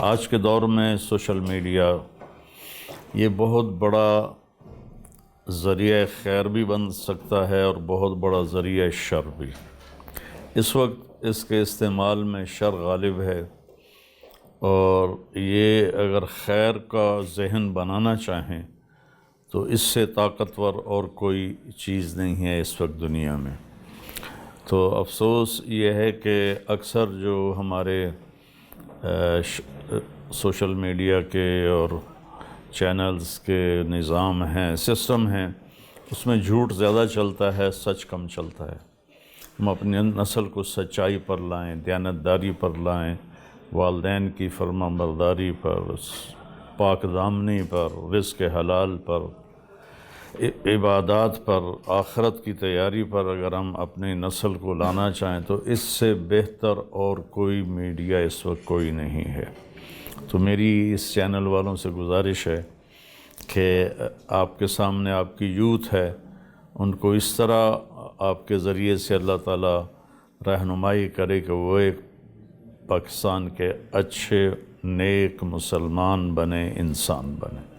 آج کے دور میں سوشل میڈیا یہ بہت بڑا ذریعہ خیر بھی بن سکتا ہے اور بہت بڑا ذریعہ شر بھی۔ اس وقت اس کے استعمال میں شر غالب ہے، اور یہ اگر خیر کا ذہن بنانا چاہیں تو اس سے طاقتور اور کوئی چیز نہیں ہے اس وقت دنیا میں۔ تو افسوس یہ ہے کہ اکثر جو ہمارے سوشل میڈیا کے اور چینلز کے نظام ہیں، سسٹم ہیں، اس میں جھوٹ زیادہ چلتا ہے، سچ کم چلتا ہے۔ ہم اپنی نسل کو سچائی پر لائیں، دیانتداری پر لائیں، والدین کی فرما برداری پر، پاک دامنی پر، رزق حلال پر، عبادات پر، آخرت کی تیاری پر اگر ہم اپنی نسل کو لانا چاہیں تو اس سے بہتر اور کوئی میڈیا اس وقت کوئی نہیں ہے۔ تو میری اس چینل والوں سے گزارش ہے کہ آپ کے سامنے آپ کی یوتھ ہے، ان کو اس طرح آپ کے ذریعے سے اللہ تعالیٰ رہنمائی کرے کہ وہ ایک پاکستان کے اچھے نیک مسلمان بنے، انسان بنے۔